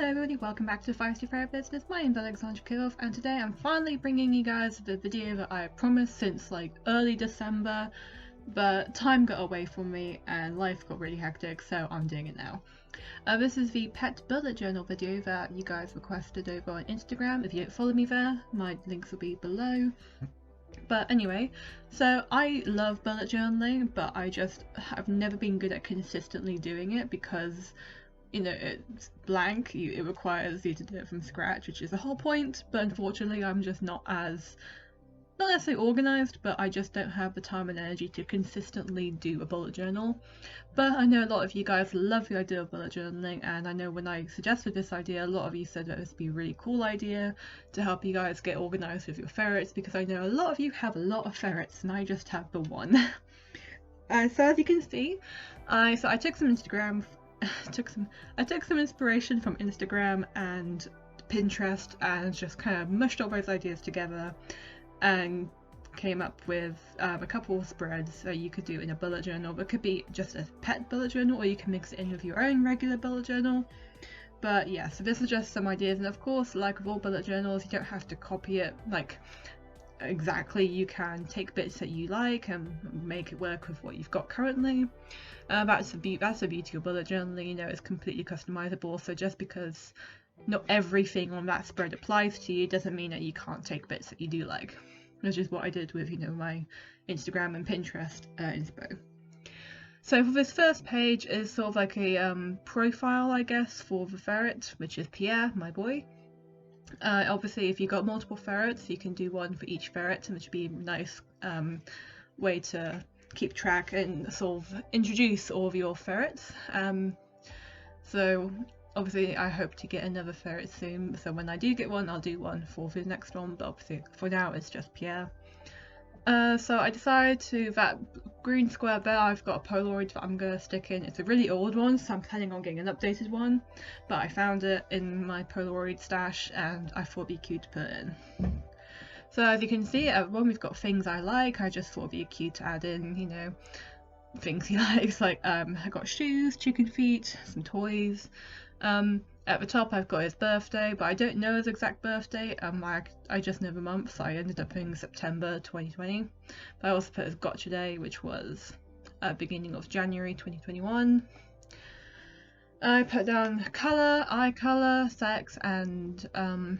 Hello everybody, welcome back to Feisty Ferret Business. My name is Alexandra Kirov, and today I'm finally bringing you guys the video that I promised since like early December, but time got away from me and life got really hectic, so I'm doing it now. This is the pet bullet journal video that you guys requested over on Instagram. If you don't follow me there, my links will be below. But anyway, so I love bullet journaling, but I just have never been good at consistently doing it because, you know, it's blank, it requires you to do it from scratch, which is the whole point, but unfortunately I'm just not necessarily organised, but I just don't have the time and energy to consistently do a bullet journal. But I know a lot of you guys love the idea of bullet journaling, and I know when I suggested this idea, a lot of you said that this would be a really cool idea to help you guys get organised with your ferrets, because I know a lot of you have a lot of ferrets and I just have the one. So as you can see, I took some Instagram I took some inspiration from Instagram and Pinterest and just kind of mushed all those ideas together and came up with a couple of spreads that you could do in a bullet journal. It could be just a pet bullet journal, or you can mix it in with your own regular bullet journal. But yeah, so this is just some ideas, and of course, like with all bullet journals, you don't have to copy it like exactly. You can take bits that you like and make it work with what you've got currently. That's the beauty of bullet journaling, you know, it's completely customizable, so just because not everything on that spread applies to you doesn't mean that you can't take bits that you do like, which is what I did with, you know, my Instagram and Pinterest inspo. So for this first page is sort of like a profile, I guess, for the ferret, which is Pierre, my boy. Obviously, if you've got multiple ferrets, you can do one for each ferret, which would be a nice way to keep track and sort of introduce all of your ferrets. So obviously I hope to get another ferret soon, so when I do get one, I'll do one for the next one, but obviously for now it's just Pierre. So I decided to, that green square there, I've got a Polaroid that I'm going to stick in. It's a really old one, so I'm planning on getting an updated one, but I found it in my Polaroid stash and I thought it'd be cute to put in. So as you can see, when we've got things I like, I just thought it'd be cute to add in, you know, things he likes, like I got shoes, chicken feet, some toys. At the top I've got his birthday, but I don't know his exact birthday. I just know the month, so I ended up putting September 2020. But I also put his gotcha day, which was beginning of January 2021. I put down colour, eye colour, sex, and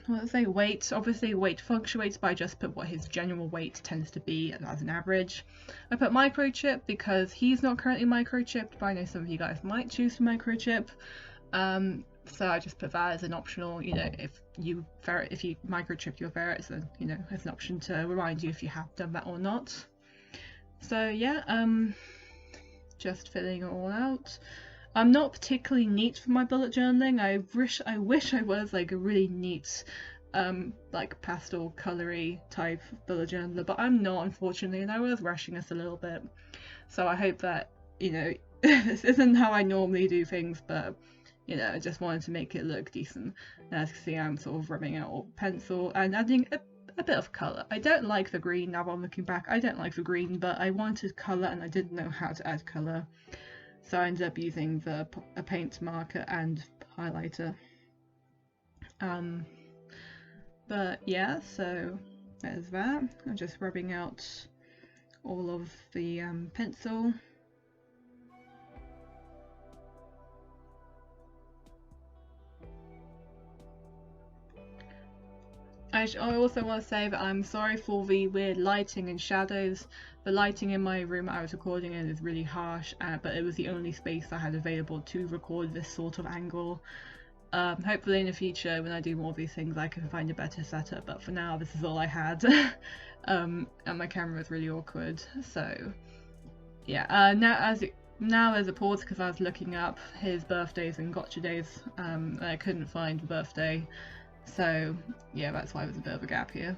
what did I say, weight. Obviously weight fluctuates, but I just put what his general weight tends to be as an average. I put microchip because he's not currently microchipped, but I know some of you guys might choose to microchip. So I just put that as an optional, you know, if you microchip your ferrets, then, you know, as an option to remind you if you have done that or not. So yeah, just filling it all out. I'm not particularly neat for my bullet journaling. I wish I was like a really neat, like pastel colory type bullet journaler, but I'm not, unfortunately, and I was rushing us a little bit. So I hope that, you know, this isn't how I normally do things, but, you know, I just wanted to make it look decent. As you can see, I'm sort of rubbing out all pencil and adding a bit of colour. I don't like the green, now I'm looking back, I don't like the green, but I wanted colour and I didn't know how to add colour. So I ended up using a paint marker and highlighter. But yeah, so there's that. I'm just rubbing out all of the pencil. I also want to say that I'm sorry for the weird lighting and shadows. The lighting in my room I was recording in is really harsh, but it was the only space I had available to record this sort of angle. Hopefully in the future, when I do more of these things, I can find a better setup, but for now this is all I had. And my camera is really awkward, so yeah. Now there's a pause because I was looking up his birthdays and gotcha days, and I couldn't find the birthday. So yeah, that's why there's a bit of a gap here.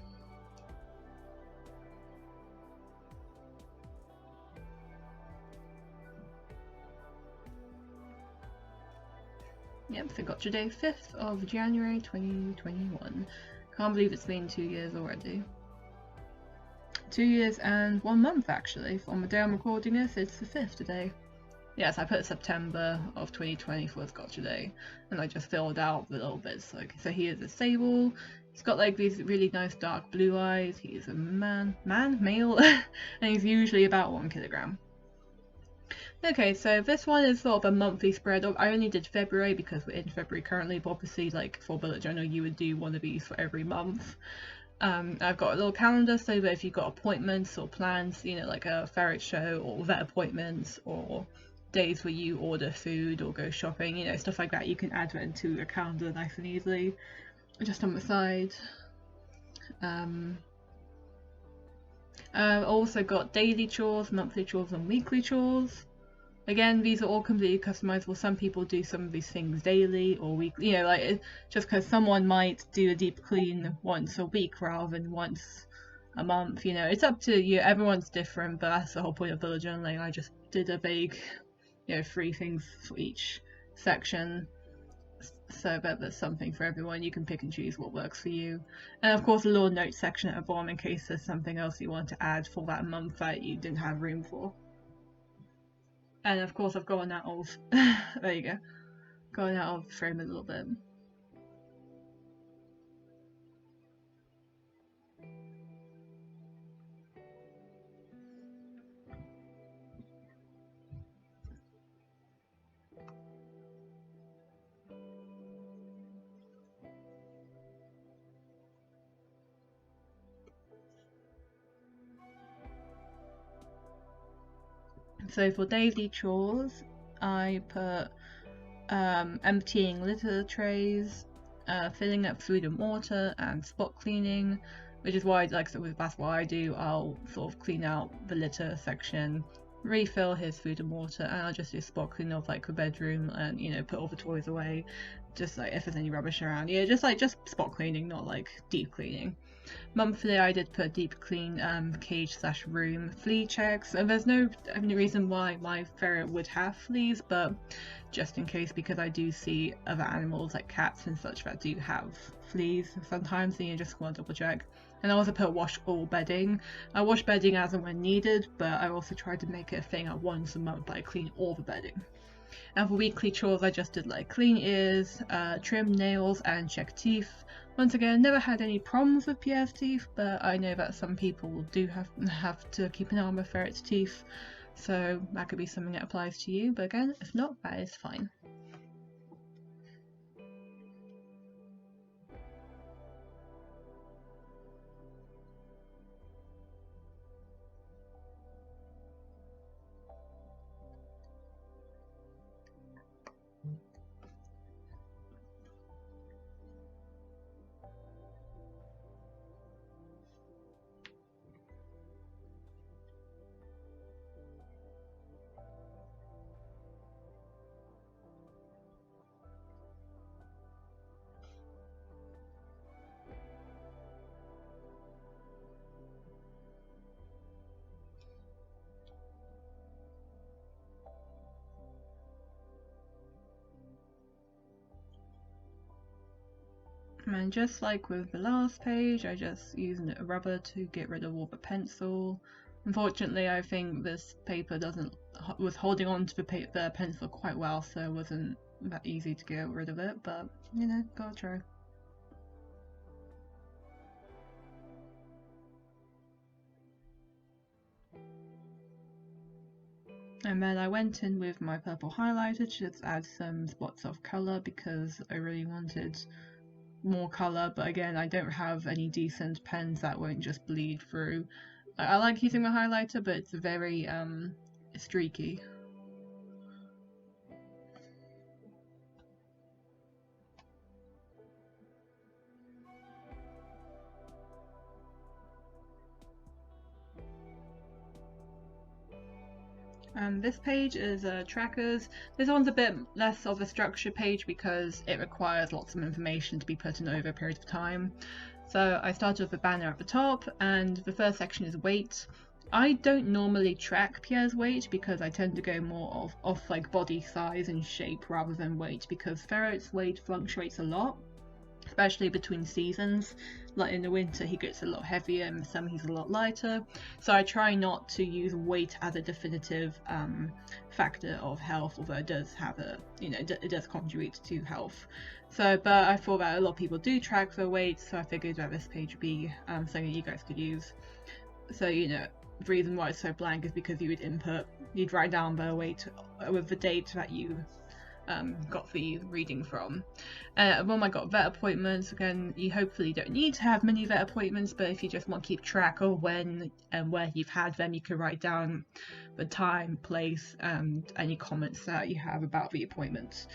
Yep, so gotcha day 5th of January 2021. Can't believe it's been 2 years already. 2 years and 1 month actually. On the day I'm recording this, it's the 5th today. yes, I put September of 2020 for his gotcha day, and I just filled out the little bits. So he is a sable. He's got like these really nice dark blue eyes. He is a male, and he's usually about 1 kilogram. Okay, so this one is sort of a monthly spread. I only did February because we're in February currently, but obviously like for bullet journal you would do one of these for every month. I've got a little calendar so that if you've got appointments or plans, you know, like a ferret show or vet appointments or days where you order food or go shopping, you know, stuff like that, you can add that into your calendar nice and easily. Just on the side. Also got daily chores, monthly chores and weekly chores. Again, these are all completely customizable. Some people do some of these things daily or weekly, you know, like just because someone might do a deep clean once a week rather than once a month, you know, it's up to you. Everyone's different, but that's the whole point of bullet journaling. I just did a vague, you know, 3 things for each section so that there's something for everyone. You can pick and choose what works for you. And of course a little note section at the bottom in case there's something else you want to add for that month that you didn't have room for. And of course I've gone out of there you go, going out of frame a little bit. So for daily chores, I put emptying litter trays, filling up food and water, and spot cleaning, which is why, like, so that's what I do. I'll sort of clean out the litter section, refill his food and water, and I'll just do spot cleaning of like the bedroom and, you know, put all the toys away, just like if there's any rubbish around. Yeah, just spot cleaning, not like deep cleaning. Monthly, I did put deep clean cage/room flea checks, and there's no reason why my ferret would have fleas, but just in case, because I do see other animals like cats and such that do have fleas sometimes, and you just want to double check. And I also put wash all bedding. I wash bedding as and when needed, but I also tried to make it a thing at once a month that I clean all the bedding. And for weekly chores, I just did like clean ears, trim nails, and check teeth. Once again, never had any problems with Pierre's teeth, but I know that some people do have to keep an eye on their ferret's teeth, so that could be something that applies to you, but again, if not, that is fine. And just like with the last page, I just used a rubber to get rid of all the pencil. Unfortunately, I think this paper was holding on to the pencil quite well, so it wasn't that easy to get rid of it, but you know, gotta try. And then I went in with my purple highlighter to just add some spots of colour because I really wanted more colour, but again, I don't have any decent pens that won't just bleed through. I like using the highlighter, but it's very streaky. This page is trackers. This one's a bit less of a structure page because it requires lots of information to be put in over a period of time. So I started with a banner at the top, and the first section is weight. I don't normally track Pierre's weight because I tend to go more off like body size and shape rather than weight, because ferret's weight fluctuates a lot. especially between seasons. Like in the winter he gets a lot heavier, and in the summer he's a lot lighter. So I try not to use weight as a definitive factor of health, although it does have a, you know, it does contribute to health. So, but I thought that a lot of people do track their weight, so I figured that this page would be something you guys could use. So, you know, the reason why it's so blank is because you'd write down the weight with the date that you got the reading from. When I got vet appointments, again, you hopefully don't need to have many vet appointments, but if you just want to keep track of when and where you've had them, you can write down the time, place, and any comments that you have about the appointments.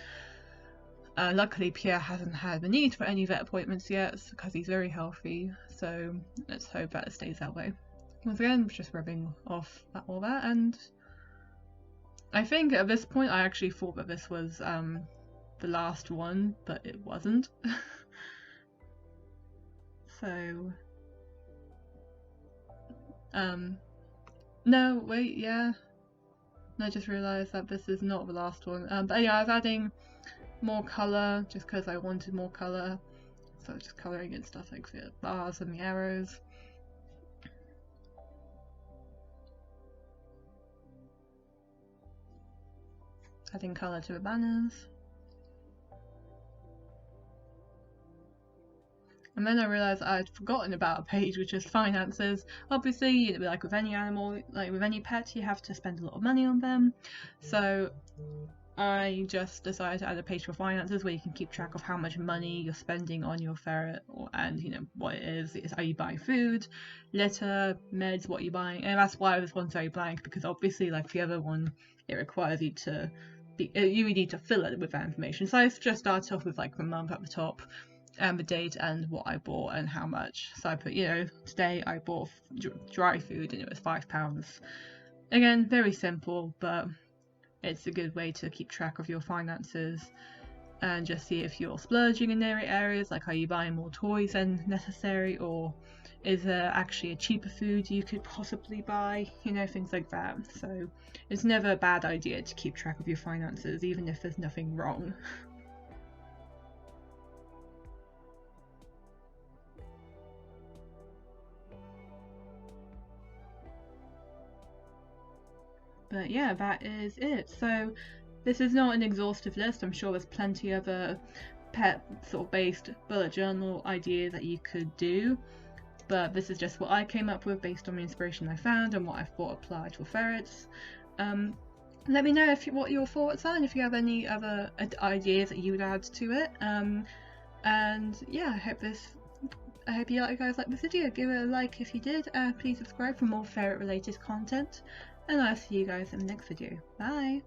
Luckily Pierre hasn't had the need for any vet appointments yet because he's very healthy, so let's hope that it stays that way. Once again, just rubbing off all that, and I think at this point I actually thought that this was the last one, but it wasn't. So no, wait, yeah, no, I just realised that this is not the last one. But yeah, I was adding more colour just because I wanted more colour, so just colouring in stuff like the bars and the arrows. Adding colour to the banners. And then I realised I'd forgotten about a page which is finances. Obviously, like with any animal, like with any pet, you have to spend a lot of money on them. So I just decided to add a page for finances where you can keep track of how much money you're spending on your ferret, and you know what it is. Are you buying food, litter, meds, what you're buying? And that's why this one's very blank, because obviously like the other one, it requires you to you need to fill it with that information. So I just started off with like the month at the top, and the date, and what I bought and how much. So I put, you know, today I bought dry food and it was £5. Again, very simple, but it's a good way to keep track of your finances and just see if you're splurging in areas, like are you buying more toys than necessary, or is there actually a cheaper food you could possibly buy, you know, things like that. So it's never a bad idea to keep track of your finances, even if there's nothing wrong. But yeah, that is it. So this is not an exhaustive list. I'm sure there's plenty of pet sort of based bullet journal ideas that you could do, but this is just what I came up with based on the inspiration I found and what I thought applied for ferrets. Let me know what your thoughts are, and if you have any other ideas that you would add to it. And yeah, I hope you guys like this video. Give it a like if you did. Please subscribe for more ferret related content, and I'll see you guys in the next video. Bye!